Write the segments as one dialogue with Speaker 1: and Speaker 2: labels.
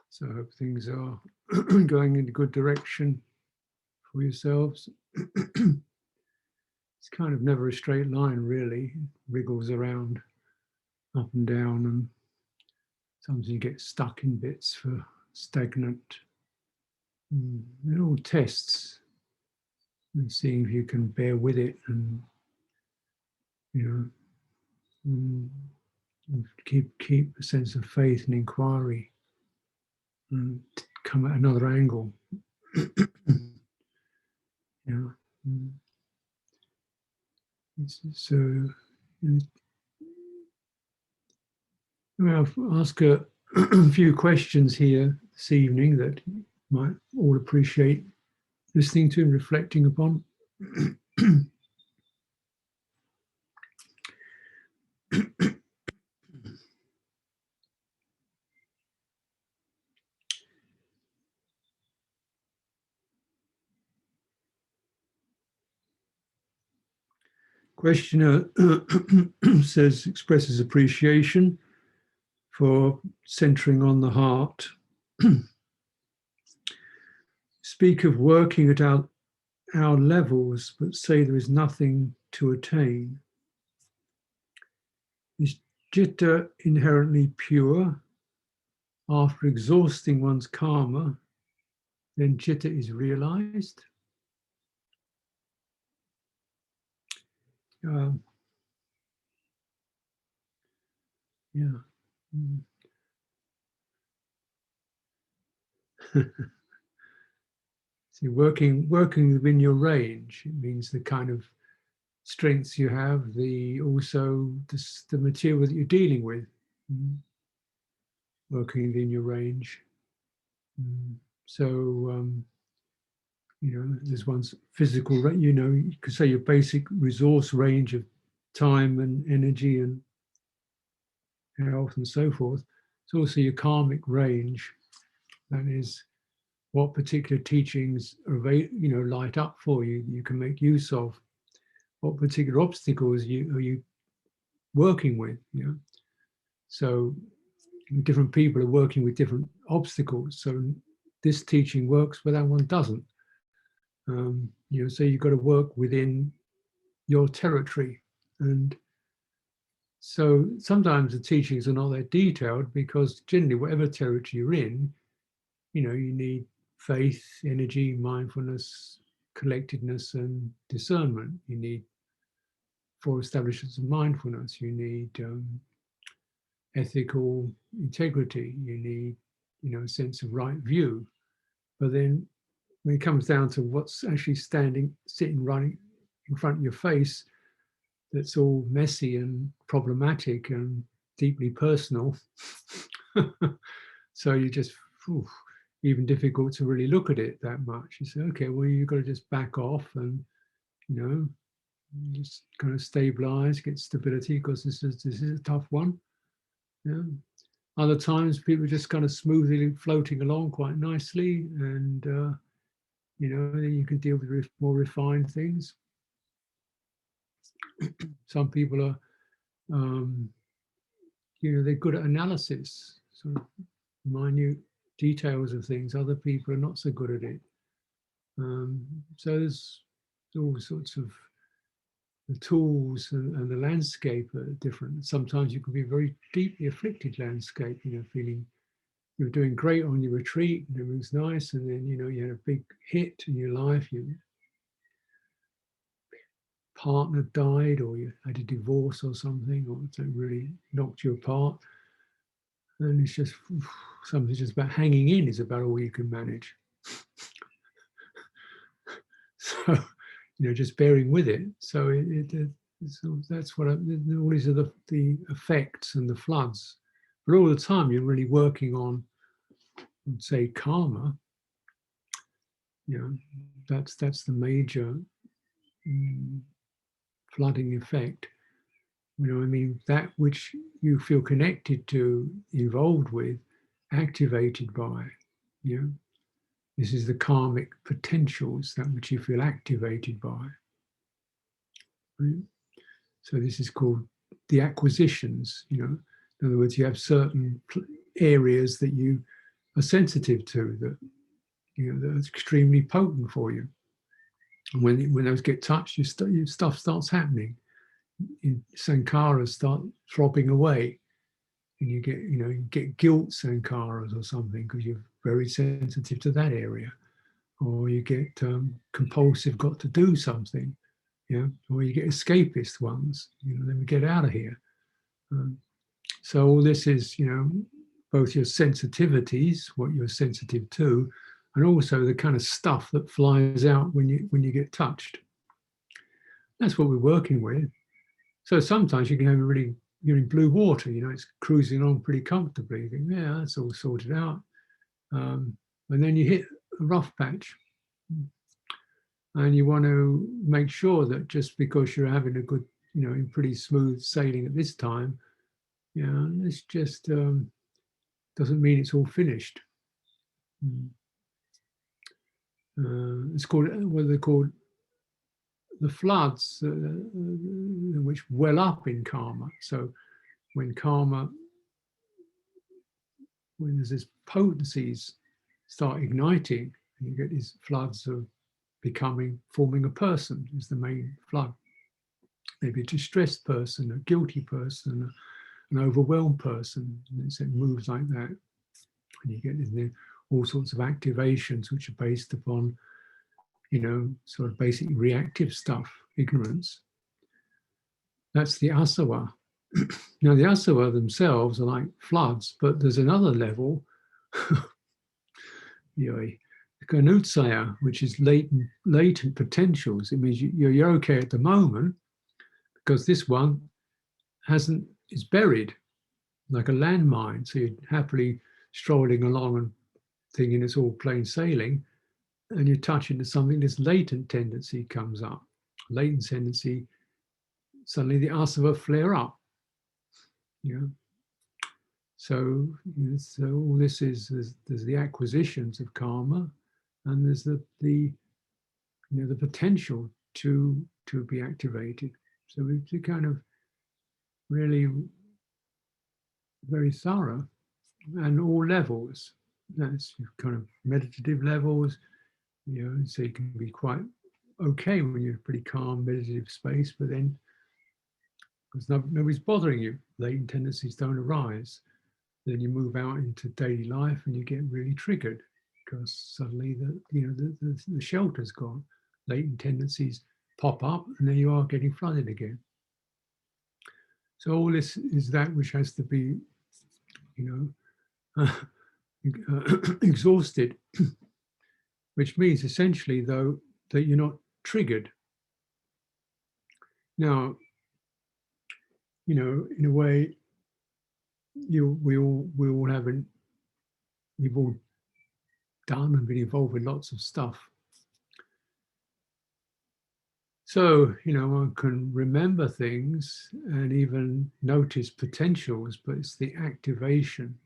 Speaker 1: So I hope things are going in a good direction for yourselves. It's kind of never a straight line, really. It wriggles around up and down, and sometimes you get stuck in bits for stagnant. They're all tests and seeing if you can bear with it, and keep a sense of faith and inquiry, and come at another angle. So I'll ask a few questions here this evening that you might all appreciate listening to and reflecting upon. Questioner expresses appreciation for centering on the heart. Speak of working at our levels, but say there is nothing to attain. Is jitter inherently pure? After exhausting one's kamma, then jitter is realized? See, working within your range, it means the kind of strengths you have, also the material that you're dealing with. Working within your range. So there's one's physical, you could say your basic resource range of time and energy and health and so forth. It's also your karmic range. That is what particular teachings are, light up for you, you can make use of. What particular obstacles are you working with? So different people are working with different obstacles. So this teaching works, but that one doesn't. So you've got to work within your territory. And so sometimes the teachings are not that detailed, because generally whatever territory you're in, you need faith, energy, mindfulness, collectedness, and discernment. You need 4 establishments of mindfulness. You need ethical integrity. You need, a sense of right view. But then when it comes down to what's actually sitting right in front of your face, that's all messy and problematic and deeply personal. So you just, even difficult to really look at it that much. You say, okay, well, you've got to just back off and, just kind of stabilize, get stability, because this is a tough one. Other times people are just kind of smoothly floating along quite nicely, and you can deal with more refined things. Some people are, they're good at analysis, sort of minute details of things. Other people are not so good at it. So there's all sorts of the tools and the landscape are different. Sometimes you can be a very deeply afflicted landscape, feeling you're doing great on your retreat and everything's nice, and then you had a big hit in your life, your partner died, or you had a divorce or something, or something really knocked you apart, and it's just something just about hanging in is about all you can manage. So just bearing with it. So so that's what all these are the effects and the floods. But all the time you're really working on, say, karma. That's the major flooding effect. That which you feel connected to, involved with, activated by. This is the karmic potentials, that which you feel activated by. Right? So this is called the acquisitions, you know. In other words, you have certain areas that you are sensitive to, that, you know, that's extremely potent for you. And when those get touched, your stuff starts happening. Sankharas start throbbing away, and you get guilt sankharas or something because you're very sensitive to that area, or you get compulsive, got to do something, you know, or you get escapist ones, you know, let me get out of here. So all this is, you know, both your sensitivities, what you're sensitive to, and also the kind of stuff that flies out when you get touched. That's what we're working with. So sometimes you can have you're in blue water, you know, it's cruising along pretty comfortably. You think, yeah, that's all sorted out. And then you hit a rough patch. And you want to make sure that just because you're having a good, you know, pretty smooth sailing at this time, you know, this just doesn't mean it's all finished. It's called, what they're called, the floods which well up in karma. So when there's these potencies start igniting, and you get these floods of forming a person is the main flood. Maybe a distressed person, a guilty person, an overwhelmed person. And it moves like that. And you get all sorts of activations which are based upon, you know, sort of basic reactive stuff, ignorance. That's the asava. Now, the asava themselves are like floods, but there's another level, the kanutsaya, which is latent potentials. It means you're okay at the moment because this one is buried like a landmine. So you're happily strolling along and thinking it's all plain sailing, and you touch into something, this latent tendency comes up. Latent tendency, suddenly the asava flare up. You know? So all this is, there's the acquisitions of karma, and there's the potential to be activated. So we have to kind of really very thorough, and all levels. That's kind of meditative levels, you know, so you can be quite okay when you're in a pretty calm meditative space, but then because nobody's bothering you, latent tendencies don't arise. Then you move out into daily life and you get really triggered because suddenly the shelter's gone. Latent tendencies pop up, and then you are getting flooded again. So all this is that which has to be, you know, exhausted, which means essentially, though, that you're not triggered. Now, you know, in a way, we all haven't, we've all done and been involved with lots of stuff. So, you know, one can remember things and even notice potentials, but it's the activation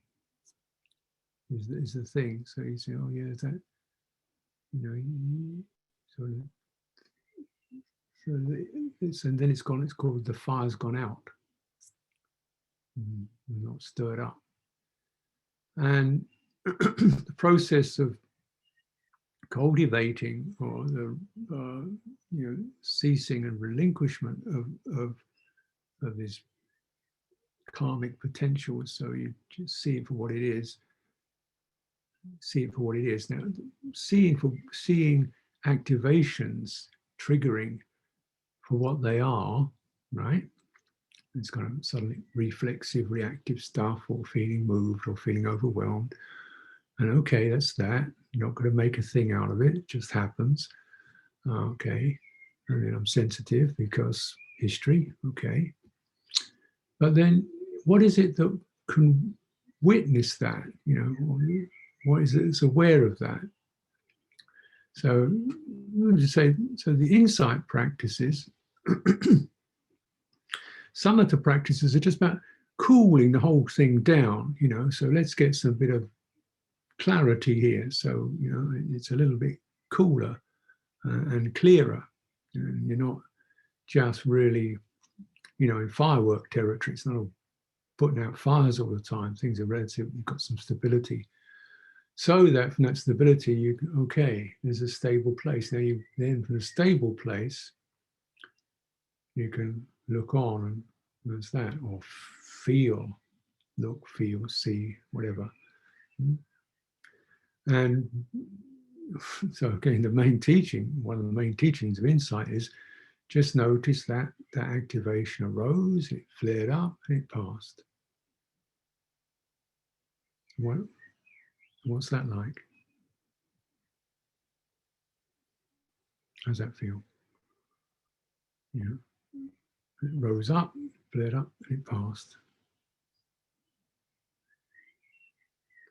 Speaker 1: is the thing. So you say, oh yeah, that, you know, sort of, so and then it's gone, it's called the fire's gone out, not stirred up. And the process of cultivating, or the you know, ceasing and relinquishment of these karmic potentials, so you just see it for what it is. See it for what it is. Now, seeing activations triggering for what they are, right? It's kind of suddenly reflexive, reactive stuff, or feeling moved, or feeling overwhelmed. And okay, that's that. You're not going to make a thing out of it. It just happens. Okay. And then I'm sensitive because history. Okay. But then what is it that can witness that? You know, what is it that's aware of that? So let me just say, so the insight practices, samatha practices are just about cooling the whole thing down, you know. So let's get some bit of clarity here. So, you know, it's a little bit cooler and clearer. And you're not just really you know, in firework territory. It's not all putting out fires all the time. Things are relative. You've got some stability. So that from that stability, you okay, there's a stable place. Now you then from a stable place, you can look on and there's that, or feel, look, feel, see, whatever. And so again, the main teaching, one of the main teachings of insight is just notice that that activation arose, it flared up, and it passed. What's that like? How's that feel? You know, it rose up, flared up, and it passed.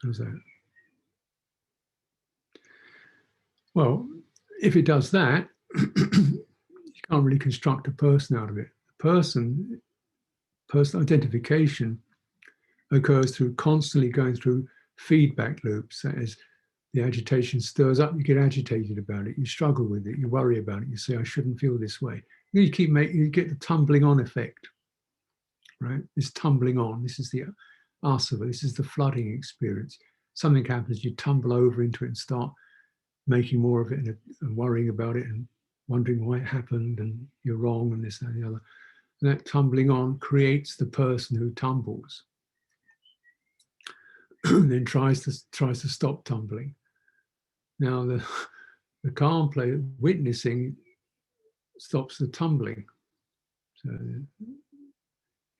Speaker 1: How's that? Well, if it does that, you can't really construct a person out of it. Person identification occurs through constantly going through feedback loops. That is, the agitation stirs up, you get agitated about it, you struggle with it, you worry about it, you say, I shouldn't feel this way. You keep making, you get the tumbling on effect, right? This tumbling on, this is the asava, this is the flooding experience. Something happens, you tumble over into it and start making more of it and worrying about it and wondering why it happened and you're wrong and this and the other. And that tumbling on creates the person who tumbles and then tries to stop tumbling. Now the calm play, witnessing, stops the tumbling. So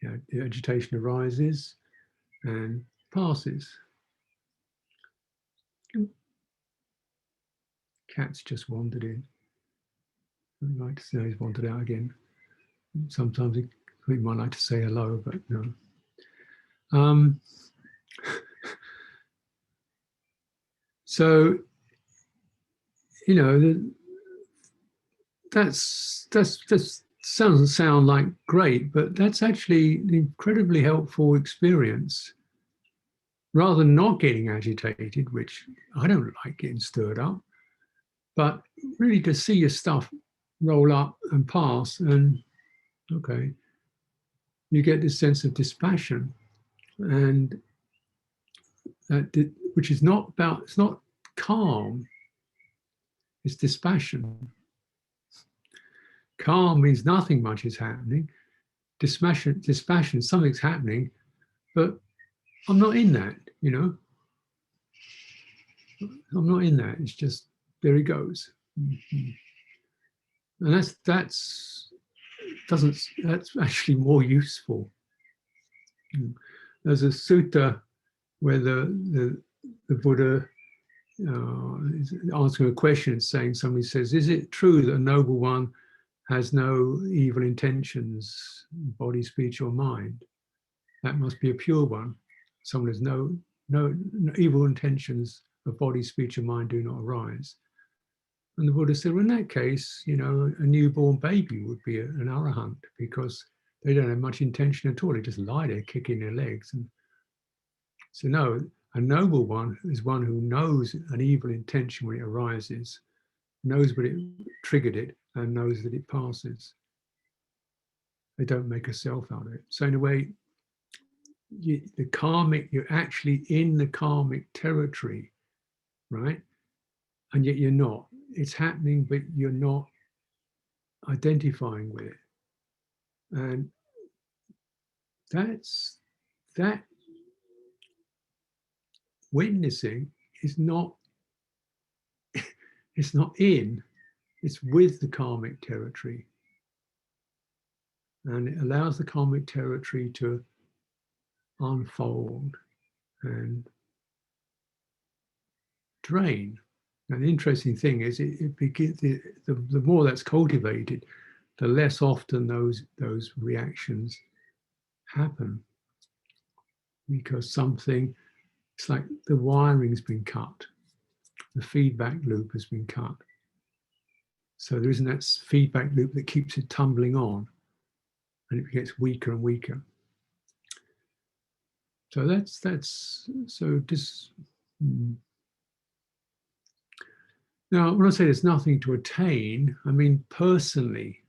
Speaker 1: yeah, the agitation arises and passes. Cat's just wandered in. I'd like to say he's wandered out again. Sometimes he might like to say hello, but no. So, you know, that doesn't sound like great, but that's actually an incredibly helpful experience. Rather than not getting agitated, which I don't like getting stirred up, but really to see your stuff roll up and pass, and okay, you get this sense of dispassion, and which is not about, it's not calm, it's dispassion. Calm means nothing much is happening. Dispassion, something's happening, but I'm not in that, you know. I'm not in that. It's just, there he goes. And that's actually more useful. There's a sutta where the Buddha is answering a question, saying, somebody says, is it true that a noble one has no evil intentions, body, speech, or mind? That must be a pure one. Someone has no evil intentions of body, speech, or mind do not arise. And the Buddha said, well, in that case, you know, a newborn baby would be an arahant, because they don't have much intention at all. They just lie there kicking their legs. And so no, a noble one is one who knows an evil intention when it arises, knows what it triggered it, and knows that it passes. They don't make a self out of it. So in a way, the karmic, you're actually in the karmic territory, right? And yet you're not. It's happening, but you're not identifying with it. And that witnessing is not, it's not in, it's with the karmic territory. And it allows the karmic territory to unfold and drain. And the interesting thing is, it begins, the more that's cultivated, the less often those reactions happen, because something, it's like the wiring's been cut, the feedback loop has been cut. So there isn't that feedback loop that keeps it tumbling on, and it gets weaker and weaker. So that's so this. Now, when I say there's nothing to attain, I mean personally,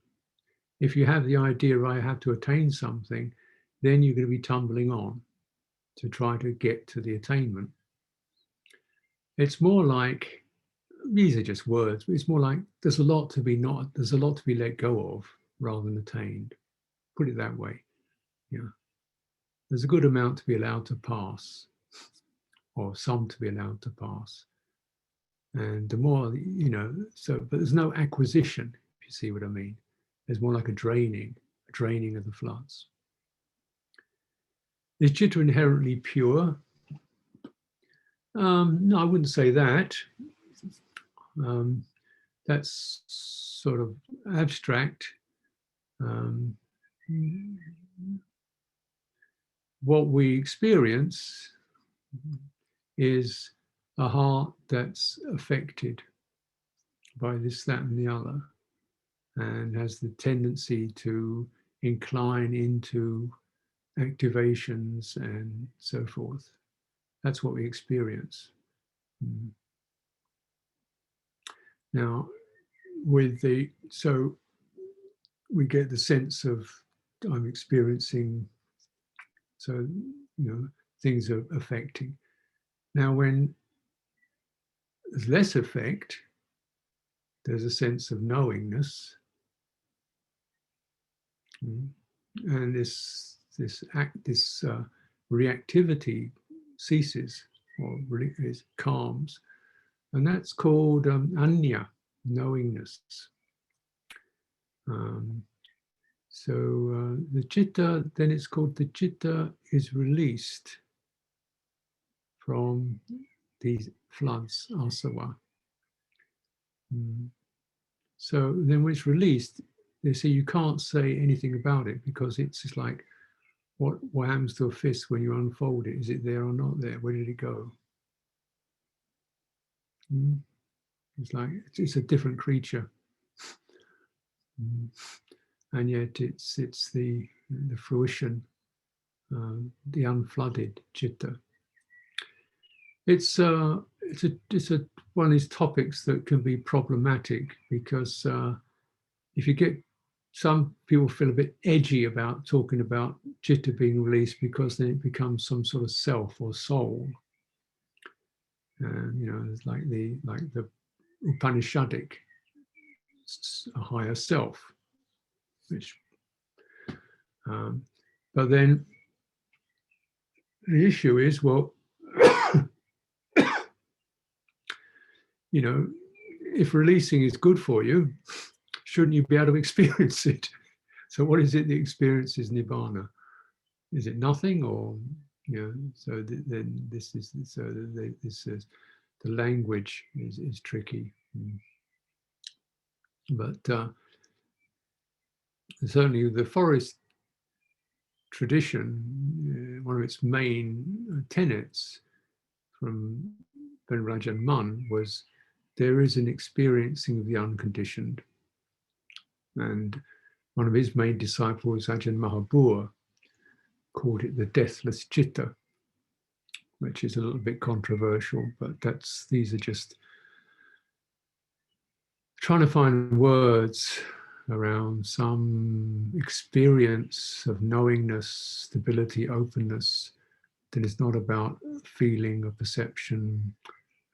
Speaker 1: If you have the idea, I have to attain something, then you're going to be tumbling on to try to get to the attainment. It's more like, these are just words, but it's more like there's a lot to be let go of rather than attained. Put it that way. Yeah. There's a good amount to be allowed to pass, or some to be allowed to pass. And the more, but there's no acquisition, if you see what I mean. There's more like a draining of the floods. Is jitter inherently pure? No, I wouldn't say that. That's sort of abstract. What we experience is a heart that's affected by this, that, and the other, and has the tendency to incline into activations and so forth. That's what we experience. Now, so we get the sense of I'm experiencing, so, things are affecting. Now, when there's less effect, there's a sense of knowingness. And this reactivity ceases, or it calms. And that's called anya, knowingness. So the jitter, then it's called the jitter is released from these floods, asava. So then when it's released, they say you can't say anything about it, because it's just like, what happens to a fist when you unfold it? Is it there or not there? Where did it go? It's like, it's a different creature. And yet it's the fruition, the unflooded jitter. It's one of these topics that can be problematic, because if you get, some people feel a bit edgy about talking about jitter being released, because then it becomes some sort of self or soul. And it's like the Upanishadic, a higher self, which but then the issue is, well, if releasing is good for you, shouldn't you be able to experience it? So what is it that experiences nibbana? Is it nothing, or so then this is the language is tricky. But certainly the forest tradition, one of its main tenets from Venerable Mun was, there is an experiencing of the unconditioned. And one of his main disciples, Ajahn Mahabua, called it the deathless jitta, which is a little bit controversial, but these are just trying to find words around some experience of knowingness, stability, openness, that is not about feeling, a perception,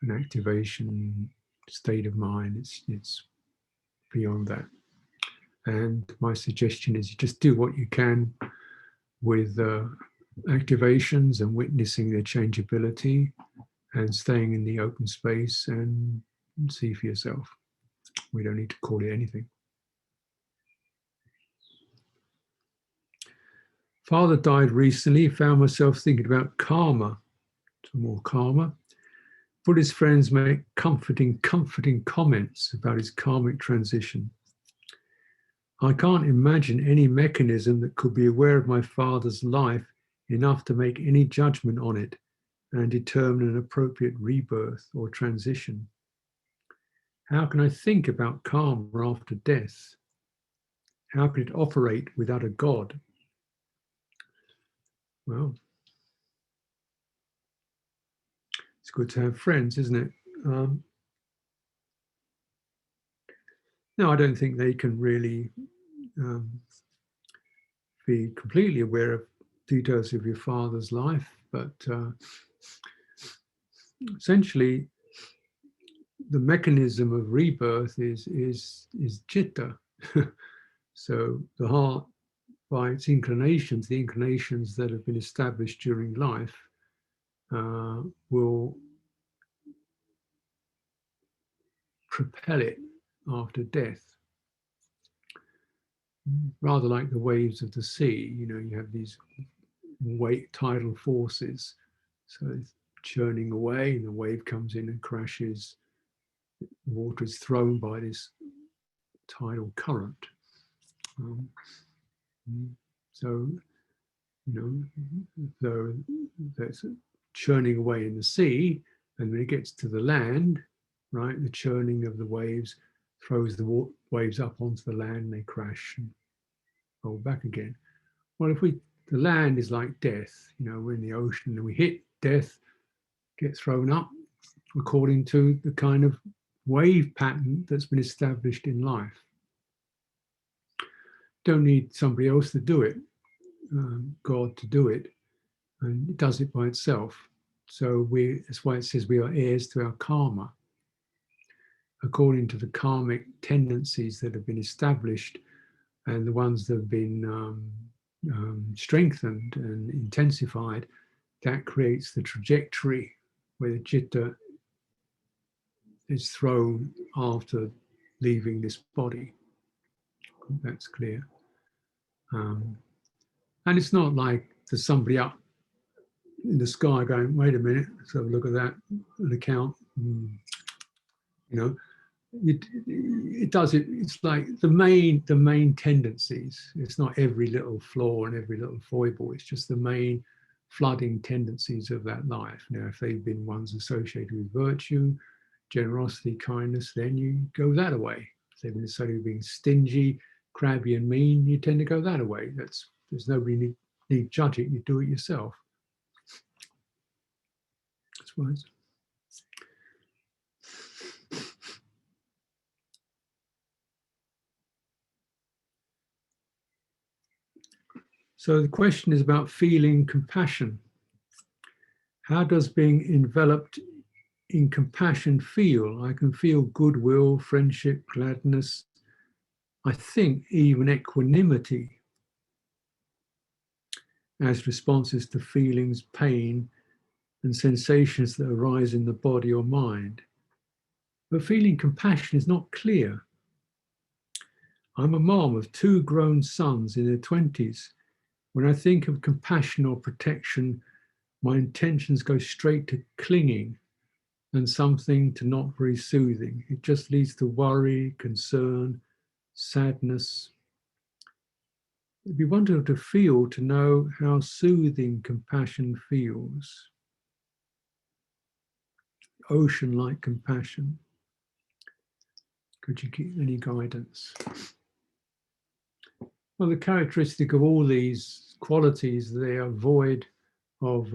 Speaker 1: an activation, state of mind. It's beyond that. And my suggestion is, you just do what you can with activations and witnessing their changeability, and staying in the open space, and see for yourself. We don't need to call it anything. Father died recently. Found myself thinking about karma. Some more karma. Buddhist friends make comforting comments about his karmic transition. I can't imagine any mechanism that could be aware of my father's life enough to make any judgment on it and determine an appropriate rebirth or transition. How can I think about karma after death? How could it operate without a God? Well, it's good to have friends, isn't it? No, I don't think they can really be completely aware of details of your father's life, but essentially the mechanism of rebirth is jitter. So the heart, by its inclinations, the inclinations that have been established during life, will propel it after death. Rather like the waves of the sea, you know, you have these tidal forces. So it's churning away, and the wave comes in and crashes. The water is thrown by this tidal current. So, you know, so that's churning away in the sea, and when it gets to the land, right, the churning of the waves throws the waves up onto the land, and they crash and roll back again. Well, the land is like death, you know, we're in the ocean and we hit death, get thrown up according to the kind of wave pattern that's been established in life. Don't need somebody else to do it, God to do it, and it does it by itself. So that's why it says we are heirs to our karma, according to the karmic tendencies that have been established and the ones that have been strengthened and intensified. That creates the trajectory where the jitter is thrown after leaving this body. That's clear. And it's not like there's somebody up in the sky going, wait a minute, let's have a look at that, an account. You know, it does it. It's like the main tendencies. It's not every little flaw and every little foible. It's just the main flooding tendencies of that life. Now, if they've been ones associated with virtue, generosity, kindness, then you go that away. If they've been associated with being stingy, crabby, and mean, you tend to go that away. There's nobody need to judge it. You do it yourself. That's wise. So the question is about feeling compassion. How does being enveloped in compassion feel? I can feel goodwill, friendship, gladness, I think even equanimity as responses to feelings, pain, and sensations that arise in the body or mind. But feeling compassion is not clear. I'm a mom of 2 grown sons in their 20s. When I think of compassion or protection, my intentions go straight to clinging and something to not very soothing. It just leads to worry, concern, sadness. It'd be wonderful to feel, to know how soothing compassion feels. Ocean-like compassion. Could you give any guidance? Well, the characteristic of all these qualities, they are void of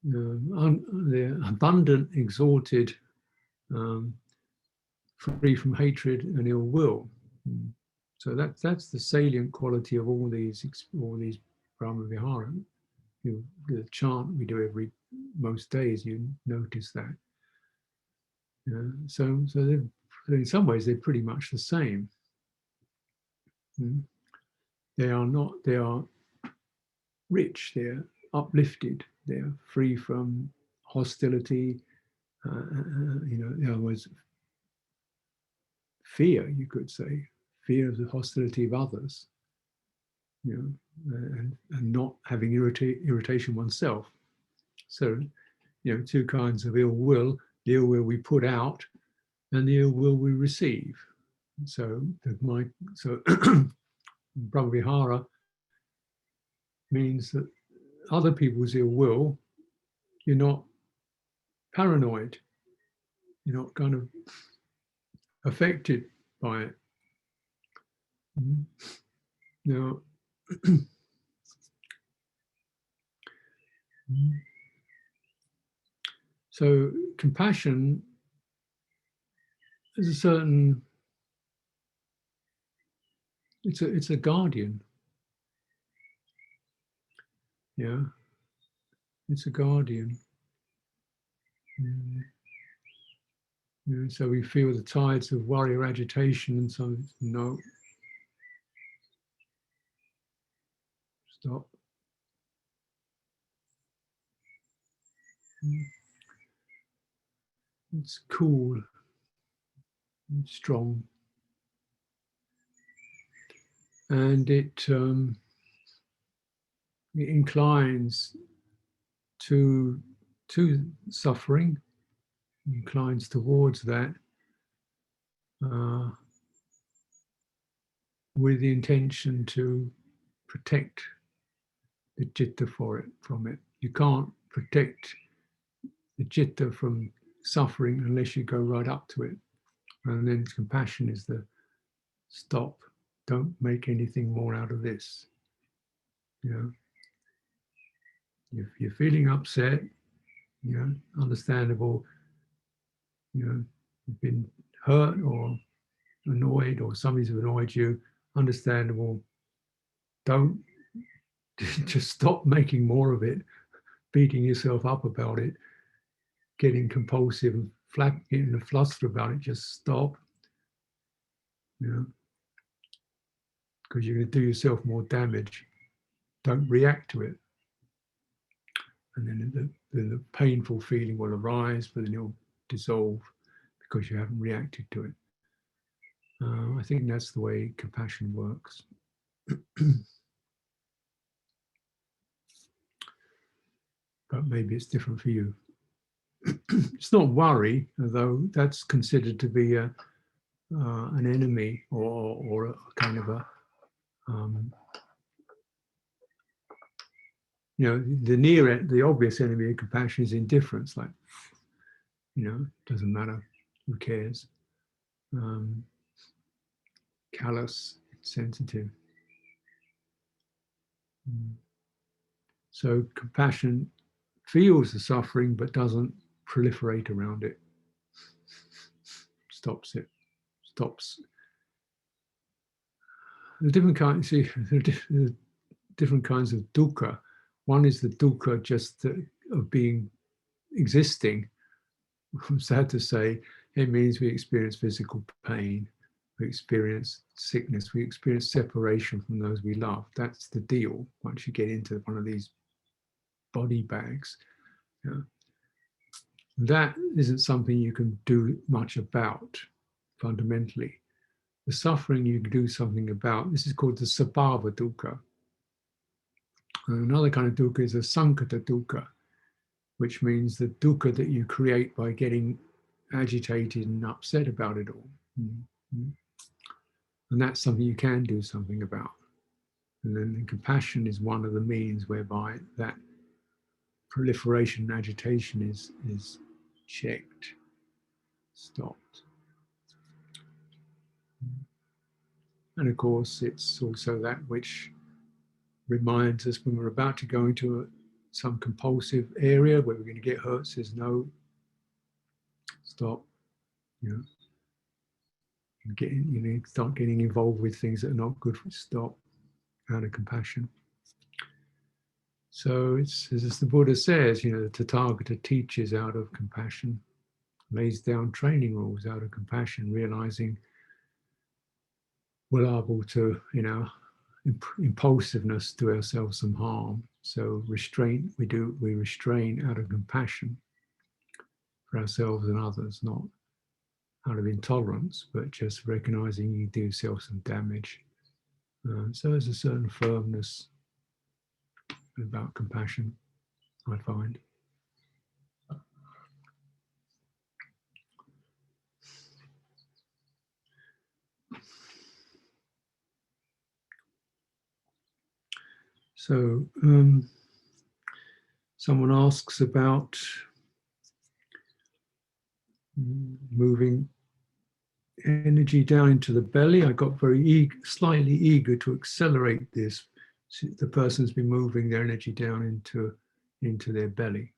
Speaker 1: the abundant, exalted, free from hatred and ill will. So that's the salient quality of all these brahmaviharā. The chant we do most days, you notice that. So in some ways they're pretty much the same. They are rich, they're uplifted, they're free from hostility, in other words, fear, you could say, fear of the hostility of others, and not having irritation oneself. So, 2 kinds of ill will: the ill will we put out and the ill will we receive. So brahmaviharā means that other people's ill will, you're not paranoid, you're not kind of affected by it. Now, so compassion is a certain it's a guardian. Yeah, it's a guardian. Yeah, so we feel the tides of worry or agitation, and so no, stop. It's cool, and strong, and it inclines to suffering, inclines towards that with the intention to protect the jitter from it. You can't protect the jitter from suffering unless you go right up to it. And then compassion is the stop. Don't make anything more out of this. You know, if you're feeling upset, you know, understandable. You know, you've been hurt or annoyed, or somebody's annoyed you. Understandable. Don't just stop making more of it, beating yourself up about it, getting compulsive and getting a fluster about it. Just stop. You know, because you're going to do yourself more damage. Don't react to it. And then the painful feeling will arise, but then it'll dissolve because you haven't reacted to it. I think that's the way compassion works. But maybe it's different for you. It's not worry, although that's considered to be an enemy or a kind of a you know, the obvious enemy of compassion is indifference. Like, you know, doesn't matter, who cares? Callous, sensitive. So compassion feels the suffering but doesn't proliferate around it. Stops it. Stops. The different kinds. See, the different kinds of dukkha. One is the dukkha just of being existing. I'm sad to say, it means we experience physical pain, we experience sickness, we experience separation from those we love. That's the deal. Once you get into one of these body bags, you know, that isn't something you can do much about fundamentally. The suffering you can do something about. This is called the sabhava dukkha. And another kind of dukkha is a sankata dukkha, which means the dukkha that you create by getting agitated and upset about it all. Mm-hmm. And that's something you can do something about. And then compassion is one of the means whereby that proliferation and agitation is checked, stopped. And of course, it's also that which reminds us when we're about to go into some compulsive area where we're going to get hurt, says no, stop, you know, start getting involved with things that are not good for stop, out of compassion. So it's as the Buddha says, you know, the Tathagata teaches out of compassion, lays down training rules out of compassion, realizing we're liable to, you know, impulsiveness, do ourselves some harm. So restraint, we restrain out of compassion for ourselves and others, not out of intolerance, but just recognizing you do yourself some damage. So there's a certain firmness about compassion, I find. So someone asks about moving energy down into the belly. I got very slightly eager to accelerate this. The person's been moving their energy down into their belly.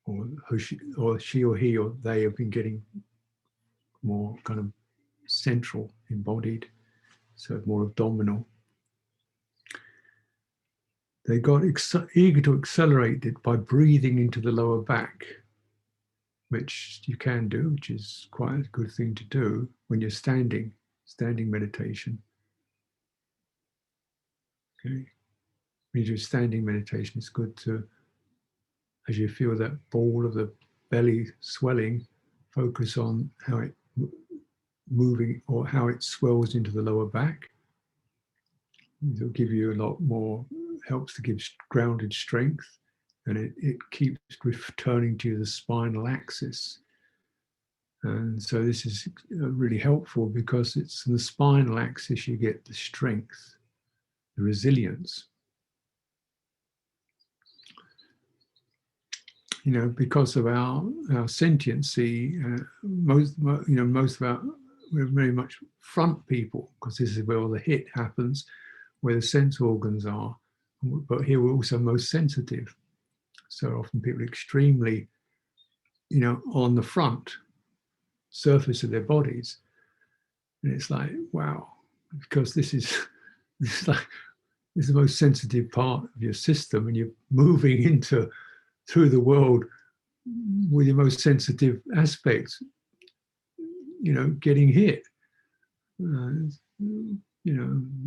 Speaker 1: or she or he or they have been getting more kind of central, embodied, so more abdominal. They got eager to accelerate it by breathing into the lower back, which you can do, which is quite a good thing to do when you're standing meditation. Okay. When you do standing meditation, it's good to, as you feel that ball of the belly swelling, focus on how it moving or how it swells into the lower back. It'll give you a lot more, helps to give grounded strength, and it keeps returning to the spinal axis. And so this is really helpful because it's in the spinal axis you get the strength, the resilience. You know, because of our sentiency, most of our, we're very much front people, because this is where all the hit happens, where the sense organs are. But here we're also most sensitive. So often people are extremely, on the front surface of their bodies. And it's like, wow, because this is the most sensitive part of your system, and you're moving through the world with your most sensitive aspects, getting hit. We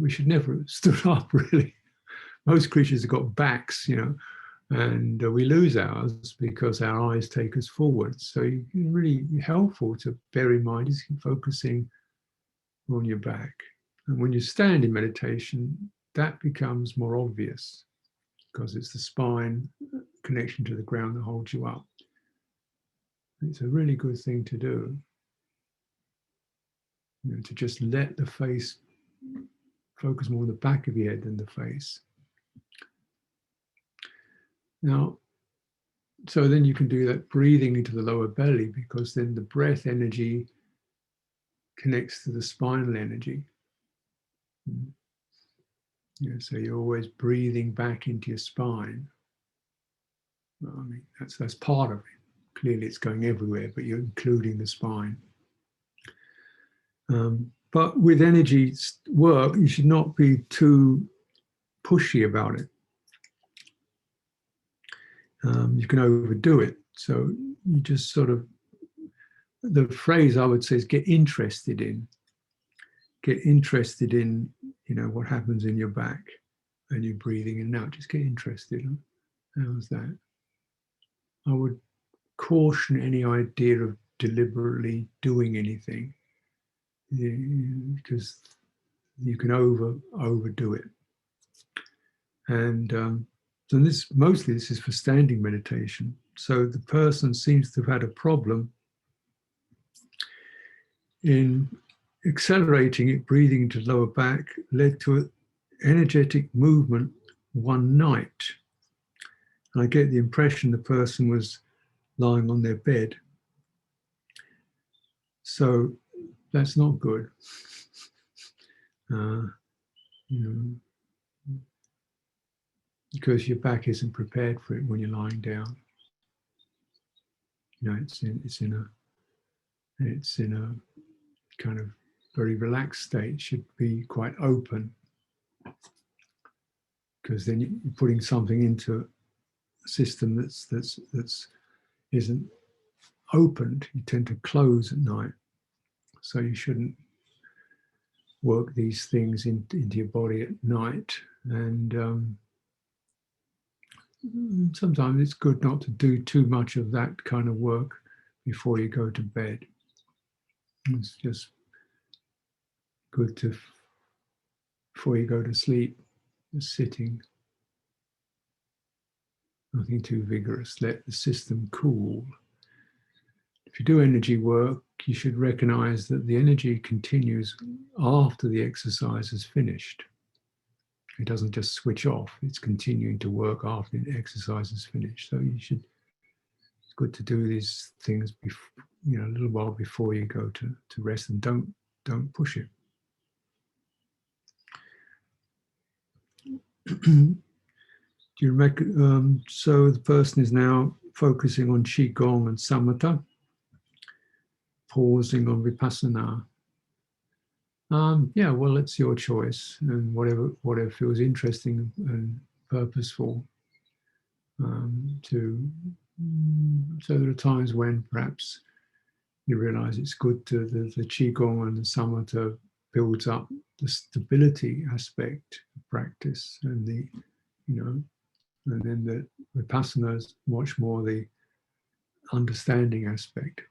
Speaker 1: should never have stood up, really. Most creatures have got backs, and we lose ours because our eyes take us forward. So it's really helpful to bear in mind is focusing on your back. And when you stand in meditation, that becomes more obvious because it's the spine connection to the ground that holds you up. It's a really good thing to do, to just let the face focus more on the back of your head than the face. Now, so then you can do that breathing into the lower belly, because then the breath energy connects to the spinal energy. So you're always breathing back into your spine. Well, I mean, that's part of it. Clearly it's going everywhere, but you're including the spine. But with energy work, you should not be too pushy about it. You can overdo it. So you just sort of, the phrase I would say is get interested in. Get interested in, what happens in your back and you're breathing in and out. Just get interested. How's that? I would caution any idea of deliberately doing anything, because you can overdo it. And so this is for standing meditation. So the person seems to have had a problem in accelerating it, breathing into the lower back, led to an energetic movement one night. And I get the impression the person was lying on their bed. So that's not good. Because your back isn't prepared for it when you're lying down. It's in a kind of very relaxed state. It should be quite open, because then you're putting something into a system that's isn't opened. You tend to close at night, so you shouldn't work these things into your body at night. And sometimes it's good not to do too much of that kind of work before you go to bed. It's just good to, before you go to sleep, just sitting. Nothing too vigorous. Let the system cool. If you do energy work, you should recognize that the energy continues after the exercise is finished. It doesn't just switch off. It's continuing to work after the exercise is finished. So it's good to do these things before, a little while before you go to rest, and don't push it. Do you so the person is now focusing on qigong and samatha, pausing on vipassanā. Yeah, well, it's your choice, and whatever feels interesting and purposeful. So there are times when perhaps you realize it's good to the qigong and the samatha builds up the stability aspect of practice, and and then the vipassana is much more the understanding aspect,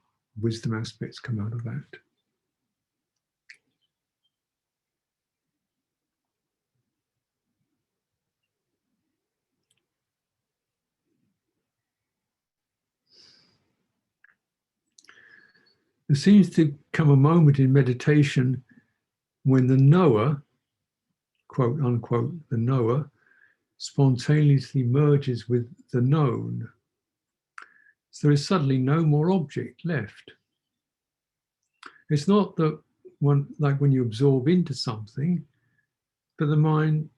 Speaker 1: wisdom aspects come out of that. There seems to come a moment in meditation when the knower, quote unquote, the knower, spontaneously merges with the known. So there is suddenly no more object left. It's not that like when you absorb into something, but the mind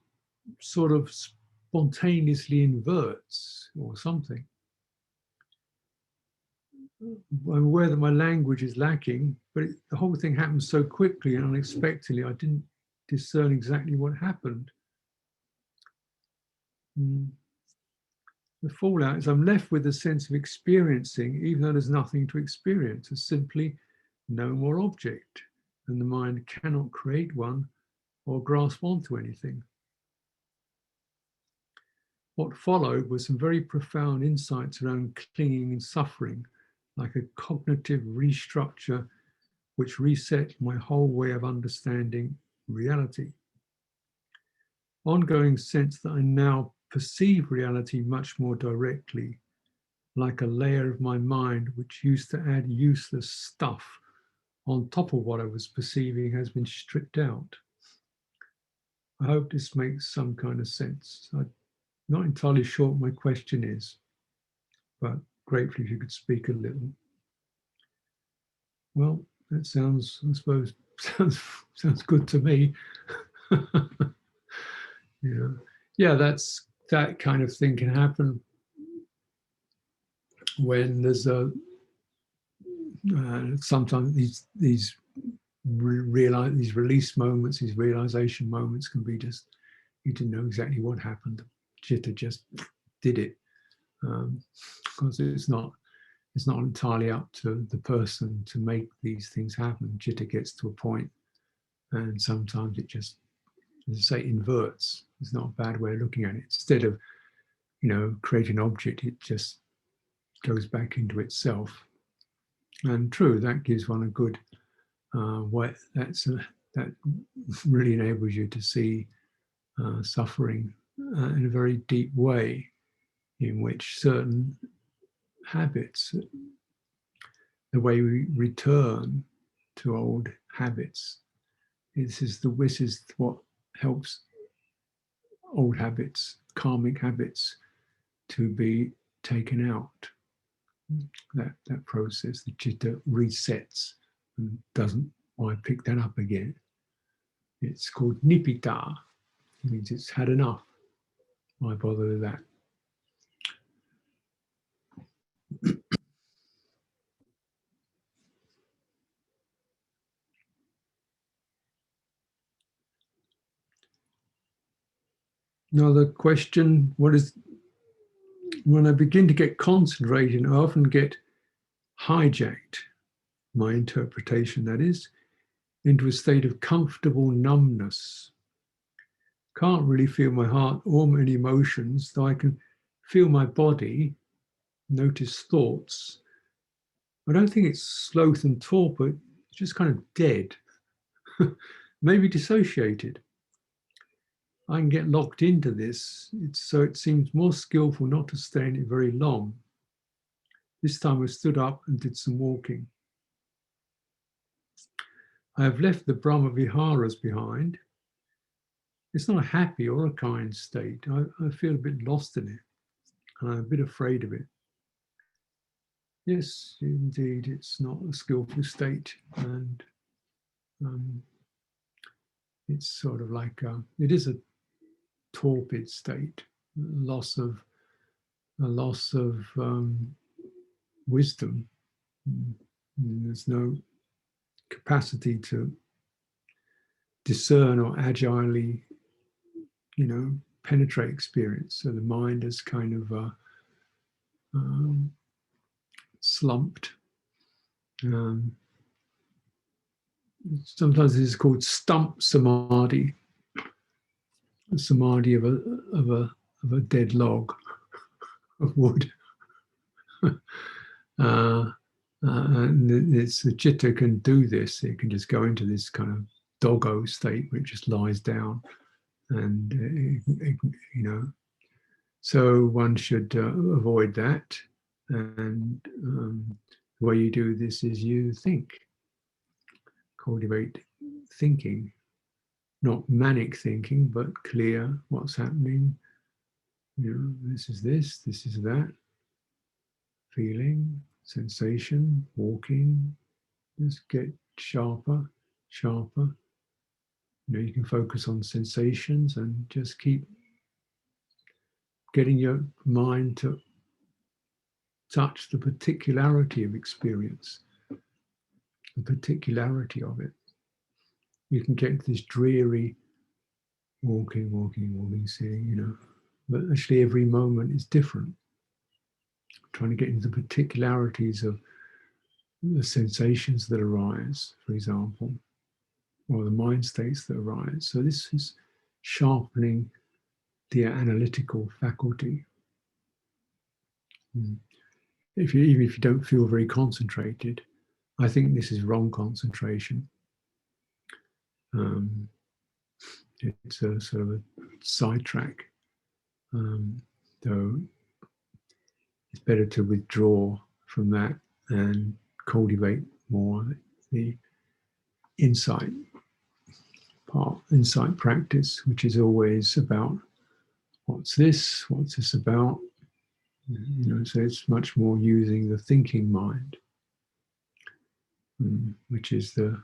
Speaker 1: sort of spontaneously inverts or something. I'm aware that my language is lacking, but the whole thing happened so quickly and unexpectedly, I didn't discern exactly what happened. The fallout is I'm left with a sense of experiencing, even though there's nothing to experience. There's simply no more object, and the mind cannot create one or grasp onto anything. What followed was some very profound insights around clinging and suffering, like a cognitive restructure which reset my whole way of understanding reality. Ongoing sense that I now perceive reality much more directly, like a layer of my mind which used to add useless stuff on top of what I was perceiving has been stripped out. I hope this makes some kind of sense. I'm not entirely sure what my question is, but grateful if you could speak a little. Well, that sounds, I suppose, sounds good to me. Yeah, that kind of thing can happen when there's sometimes these release moments, these realization moments can be just, you didn't know exactly what happened. Jitter just did it, because it's not entirely up to the person to make these things happen. Jitter gets to a point, and sometimes it just, as I say, inverts. It's not a bad way of looking at it. Instead of creating an object, it just goes back into itself. And true, that gives one a good way. That really enables you to see suffering in a very deep way, in which certain habits, the way we return to old habits, this is what helps old habits, karmic habits, to be taken out. That process, the jitter resets and doesn't want to pick that up again. It's called nibbita. It means it's had enough. Why bother with that? Another question, when I begin to get concentrated, I often get hijacked, my interpretation that is, into a state of comfortable numbness. Can't really feel my heart or any emotions, though I can feel my body, notice thoughts. I don't think it's sloth and torpor, it's just kind of dead, maybe dissociated. I can get locked into this, so it seems more skillful not to stay in it very long. This time I stood up and did some walking. I have left the brahmaviharās behind. It's not a happy or a kind state. I feel a bit lost in it, and I'm a bit afraid of it. Yes, indeed, it's not a skillful state, and it's sort of like it is a torpid state, a loss of wisdom. There's no capacity to discern or agilely, penetrate experience. So the mind is kind of slumped. Sometimes this is called stump samadhi, a samadhi of a dead log of wood. And it's the jitter can do this. It can just go into this kind of doggo state where it just lies down, and so one should avoid that. And the way you do this is you think, cultivate thinking, not manic thinking, but clear what's happening. This is that, feeling, sensation, walking. Just get sharper. You can focus on sensations and just keep getting your mind to touch the particularity of experience, the particularity of it. You can get this dreary walking, seeing, but actually every moment is different. Trying to get into the particularities of the sensations that arise, for example, or the mind states that arise. So this is sharpening the analytical faculty. Even if you don't feel very concentrated, I think this is wrong concentration. It's a sort of a sidetrack. So it's better to withdraw from that and cultivate more the insight practice, which is always about what's this about. So it's much more using the thinking mind, which is the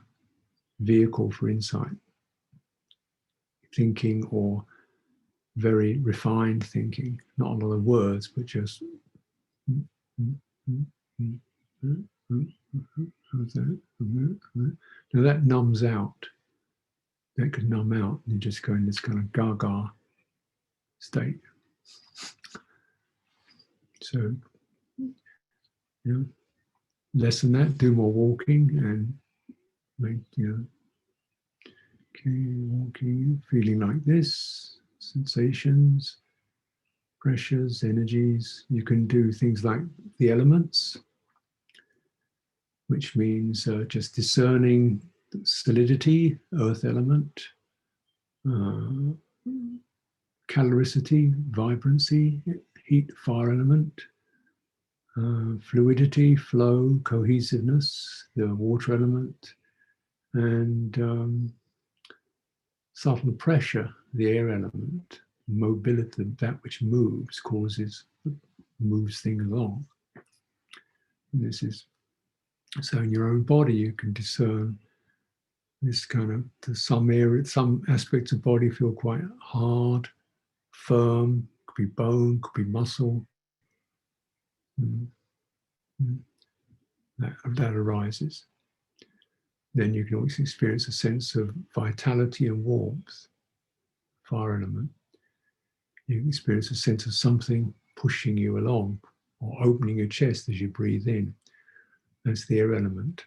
Speaker 1: vehicle for insight. Thinking, or very refined thinking, not a lot of words, but just now that numbs out. That could numb out, and you just go in this kind of gaga state. So, less than that, do more walking, and make, okay, walking, feeling like this, sensations, pressures, energies. You can do things like the elements, which means just discerning solidity, earth element, caloricity, vibrancy, heat, fire element, fluidity, flow, cohesiveness, the water element, and subtle pressure, the air element, mobility, that which moves things along. And this is, so in your own body you can discern this kind of, some aspects of body feel quite hard, firm, could be bone, could be muscle. That arises. Then you can always experience a sense of vitality and warmth, fire element. You can experience a sense of something pushing you along, or opening your chest as you breathe in. That's the air element.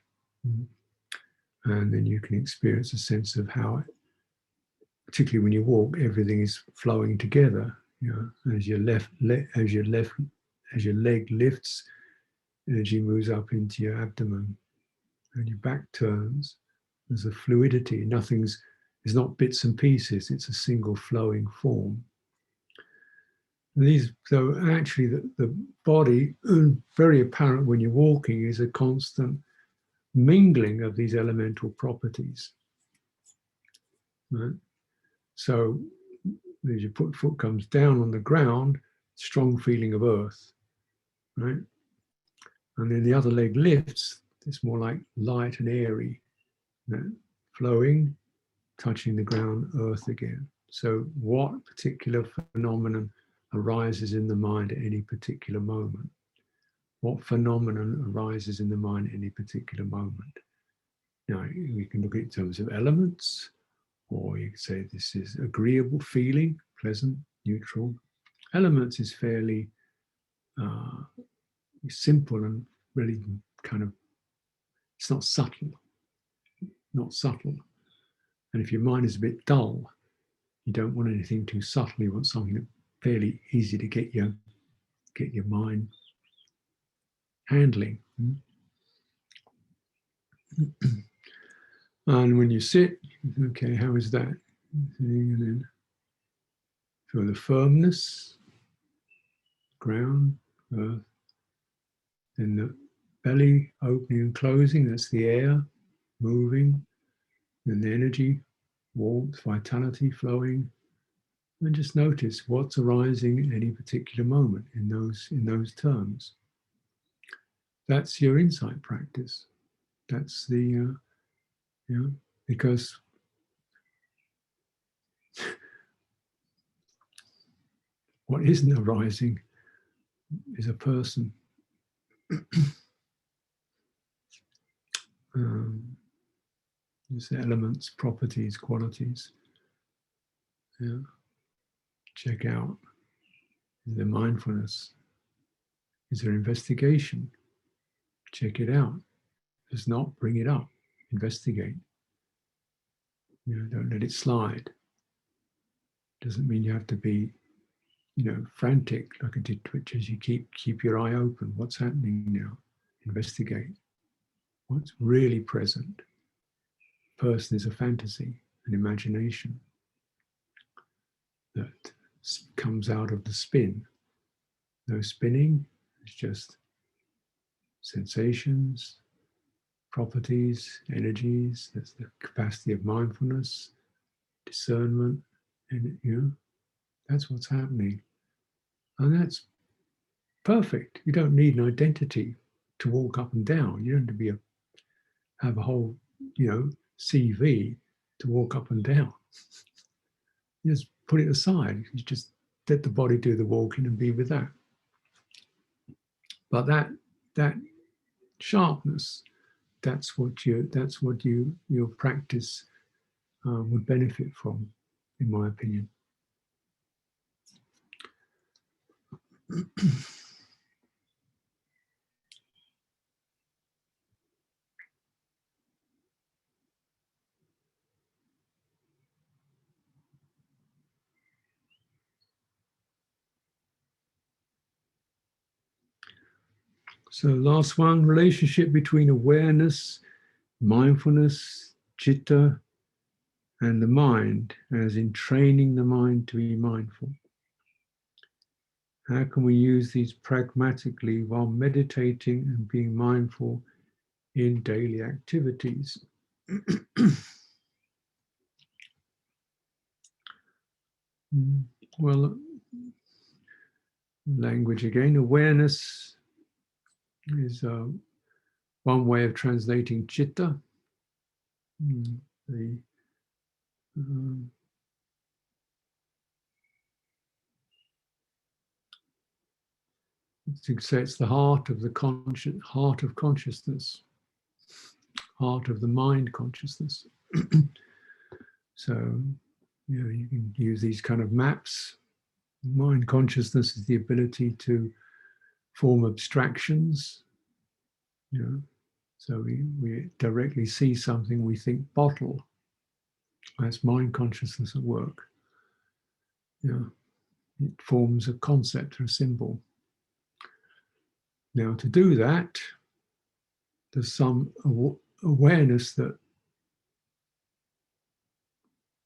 Speaker 1: And then you can experience a sense of how, particularly when you walk, everything is flowing together. As your leg lifts, energy moves up into your abdomen, and your back turns. There's a fluidity. It's not bits and pieces. It's a single flowing form. So actually, the body, very apparent when you're walking, is a constant mingling of these elemental properties. Right? So as your foot comes down on the ground, strong feeling of earth, right? And then the other leg lifts, it's more like light and airy, right? Flowing, touching the ground, earth again. So what particular phenomenon arises in the mind at any particular moment? what phenomenon arises in the mind at any particular moment. Now, we can look at it in terms of elements, or you could say this is agreeable feeling, pleasant, neutral. Elements is fairly simple and really kind of, it's not subtle. And if your mind is a bit dull, you don't want anything too subtle. You want something fairly easy to get your mind handling. And when you sit, okay, how is that? And then feel the firmness, ground, earth. Then the belly opening and closing, that's the air moving. Then the energy, warmth, vitality flowing. And just notice what's arising at any particular moment in those terms. That's your insight practice. That's the, because what isn't arising is a person. There's elements, properties, qualities. Yeah. Check out, is there mindfulness? Is there investigation? Check it out. If it's not, bring it up. Investigate. Don't let it slide. Doesn't mean you have to be, frantic like a did twitch as you keep your eye open. What's happening now? Investigate. What's really present? Person is a fantasy, an imagination that comes out of the spin. No spinning, it's just sensations, properties, energies. That's the capacity of mindfulness, discernment, and that's what's happening. And that's perfect. You don't need an identity to walk up and down. You don't have to have a whole, CV to walk up and down. You just put it aside. You just let the body do the walking and be with that. But that sharpness, that's what your practice would benefit from, in my opinion. So last one, relationship between awareness, mindfulness, jitter, and the mind, as in training the mind to be mindful. How can we use these pragmatically while meditating and being mindful in daily activities? Well, language again. Awareness is one way of translating citta. To say it's the heart of the heart of consciousness, heart of the mind consciousness. So, you can use these kind of maps. Mind consciousness is the ability to form abstractions. So we directly see something, we think bottle. That's mind consciousness at work. It forms a concept or a symbol. Now, to do that, there's some awareness that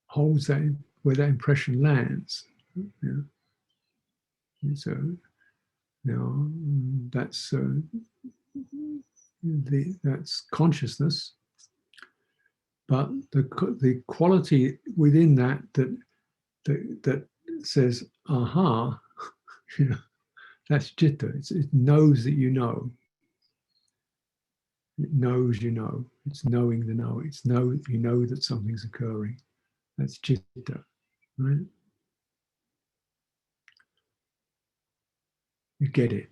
Speaker 1: holds that, where that impression lands. So now that's that's consciousness, but the quality within that says, aha, that's jitter. It knows that you know. It knows you know. It's knowing the know. It's you know that something's occurring. That's jitter, right? You get it.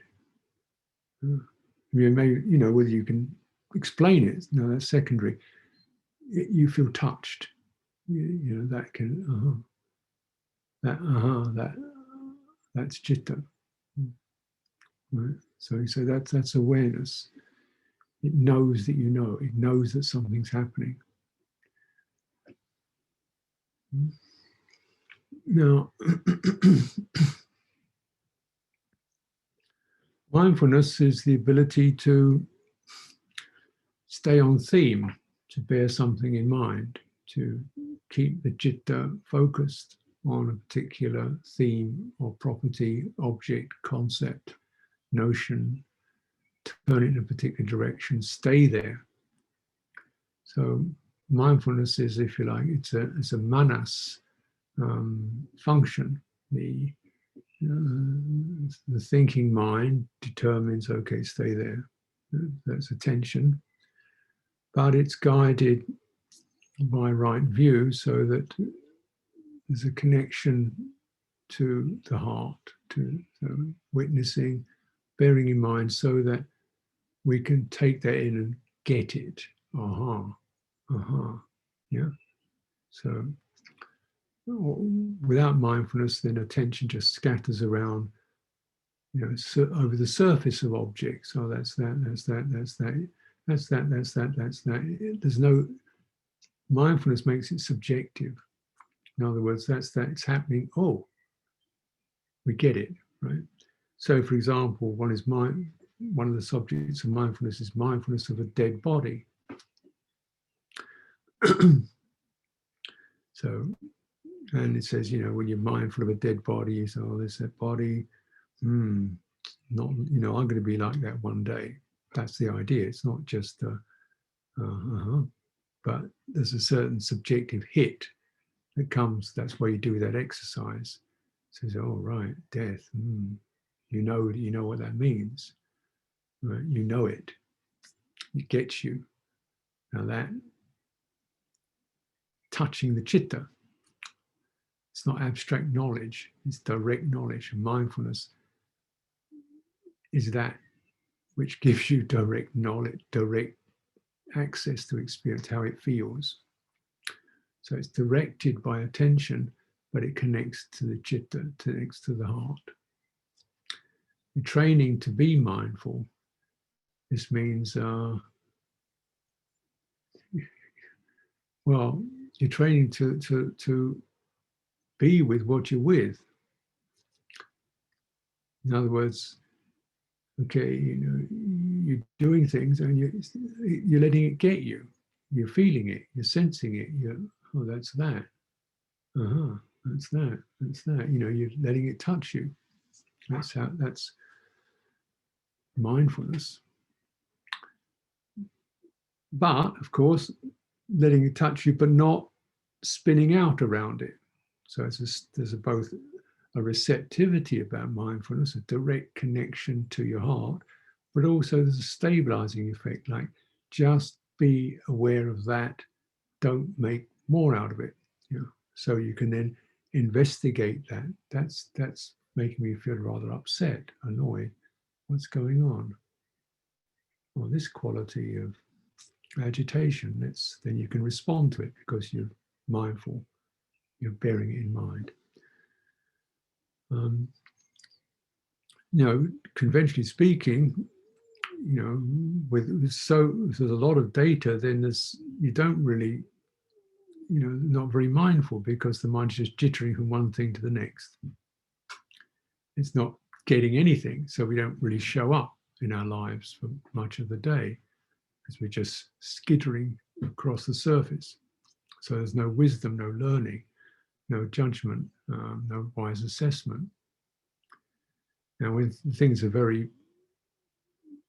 Speaker 1: mean, maybe, you know, whether you can explain it, no, that's secondary. You feel touched. You know, that can, that's jitter. Right? So that's awareness. It knows that you know. It knows that something's happening. Now, mindfulness is the ability to stay on theme, to bear something in mind, to keep the jitter focused on a particular theme or property, object, concept, notion, turn it in a particular direction, stay there. So mindfulness is, if you like, it's a manas function. The thinking mind determines, okay, stay there. That's attention. But it's guided by right view so that there's a connection to the heart, to witnessing, bearing in mind so that we can take that in and get it. Yeah. So without mindfulness, then attention just scatters around, you know, over the surface of objects. Oh, that's that, that's that, that's that, that's that, that's that, that's that. There's no, mindfulness makes it subjective. In other words, that's that, it's happening. Oh, we get it, right? So, for example, one of the subjects of mindfulness is mindfulness of a dead body. So, and it says, you know, when you're mindful of a dead body, you say, oh, there's that body. Not, you know, I'm going to be like that one day. That's the idea. It's not just, but there's a certain subjective hit that comes. That's why you do that exercise. It says, oh, right, death. You know what that means. Right? You know it. It gets you. Now that touching the citta. It's not abstract knowledge, it's direct knowledge. And mindfulness is that which gives you direct knowledge, direct access to experience how it feels. So it's directed by attention, but it connects to the jitter, connects to the heart. The training to be mindful, this means, well, you're training to be with what you're with. In other words, okay, you know, you're doing things and you're letting it get you. You're feeling it, you're sensing it. Oh, that's that. That's that. That's that. You know, you're letting it touch you. That's mindfulness. But of course, letting it touch you, but not spinning out around it. So there's both a receptivity about mindfulness, a direct connection to your heart, but also there's a stabilizing effect, like just be aware of that, don't make more out of it. You know, so you can then investigate that. That's making me feel rather upset, annoyed. What's going on? Well, this quality of agitation, then you can respond to it because you're mindful, you're bearing it in mind. You know, conventionally speaking, you know, there's a lot of data, then you don't really, you know, not very mindful because the mind is just jittering from one thing to the next. It's not getting anything, so we don't really show up in our lives for much of the day because we're just skittering across the surface. So there's no wisdom, no learning, no judgment, no wise assessment. Now, when things are very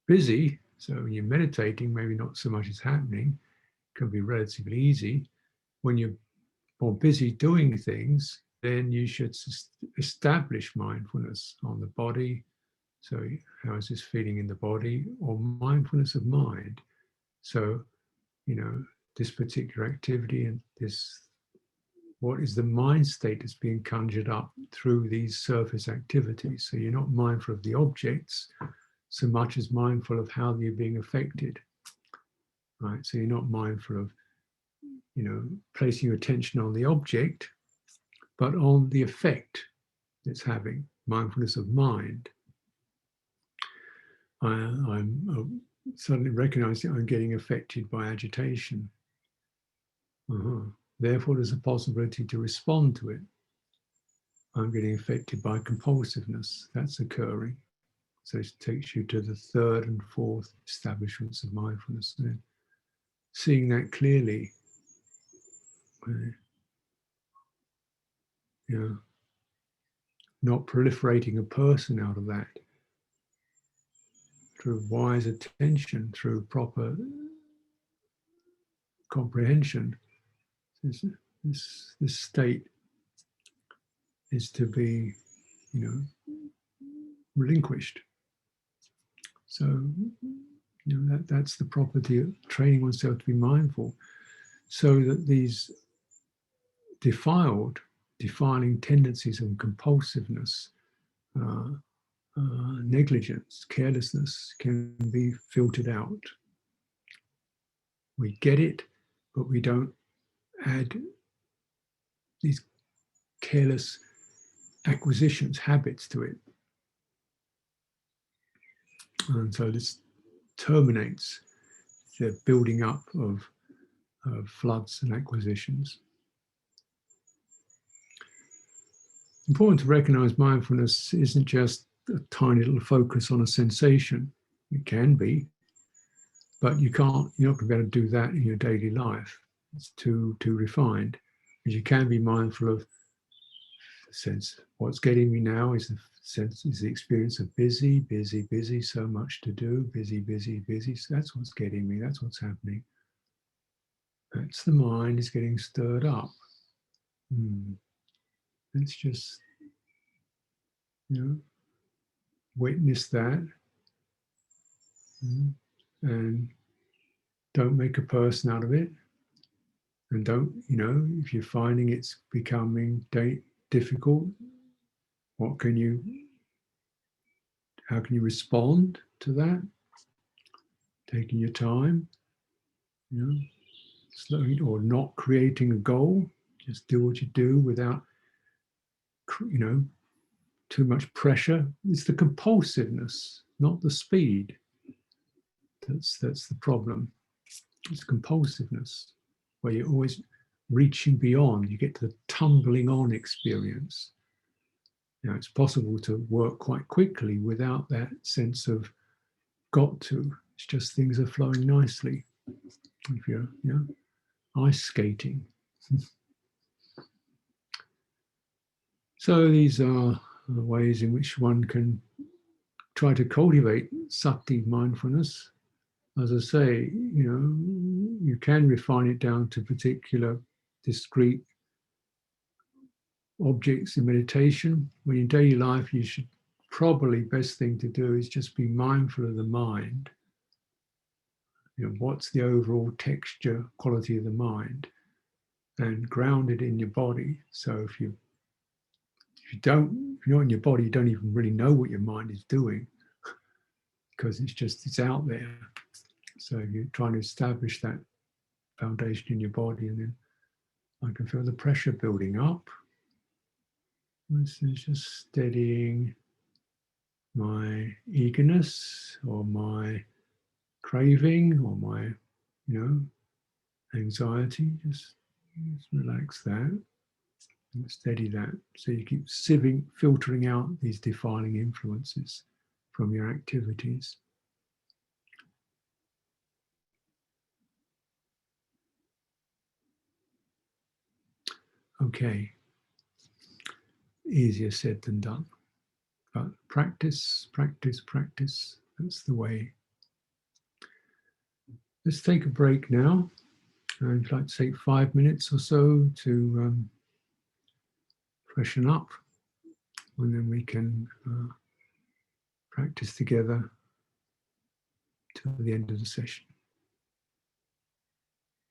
Speaker 1: busy, so when you're meditating, maybe not so much is happening, it can be relatively easy. When you're more busy doing things, then you should establish mindfulness on the body. So how is this feeling in the body? Or mindfulness of mind. So, you know, this particular activity and what is the mind state that's being conjured up through these surface activities? So you're not mindful of the objects. so much as mindful of how you're being affected. Right? So you're not mindful of, placing your attention on the object, but on the effect it's having. Mindfulness of mind. I'm suddenly recognizing I'm getting affected by agitation. Therefore, there's a possibility to respond to it. I'm getting affected by compulsiveness. That's occurring. So it takes you to the third and fourth establishments of mindfulness. And seeing that clearly, not proliferating a person out of that, through wise attention, through proper comprehension. This state is to be, relinquished. So, that's the property of training oneself to be mindful, so that these defiling tendencies of compulsiveness, negligence, carelessness can be filtered out. We get it, but we don't add these careless acquisitions, habits to it. And so this terminates the building up of floods and acquisitions. Important to recognize mindfulness isn't just a tiny little focus on a sensation. It can be, but you're not going to be able to do that in your daily life. It's too refined. But you can be mindful of the sense. What's getting me now is the experience of busy, so much to do, busy. So that's what's getting me. That's what's happening. That's the mind is getting stirred up. Let's just, witness that, and don't make a person out of it. And don't, if you're finding it's becoming difficult, how can you respond to that? Taking your time, slowly, or not creating a goal. Just do what you do without, too much pressure. It's the compulsiveness, not the speed. That's the problem. It's compulsiveness, where you're always reaching beyond. You get to the tumbling on experience. It's possible to work quite quickly without that sense of got to. It's just things are flowing nicely. If you're, ice skating. So these are the ways in which one can try to cultivate sati mindfulness. As I say, you can refine it down to particular discrete objects in meditation. When in daily life, you should probably, best thing to do is just be mindful of the mind. What's the overall texture, quality of the mind, and ground it in your body. So if you're not in your body, you don't even really know what your mind is doing, because it's out there. So you're trying to establish that foundation in your body, and then I can feel the pressure building up. This is just steadying my eagerness, or my craving, or my, anxiety. Just relax that and steady that. So you keep filtering out these defiling influences from your activities. Okay. Easier said than done. But practice. That's the way. Let's take a break now. I'd like to take 5 minutes or so to freshen up, and then we can practice together till the end of the session.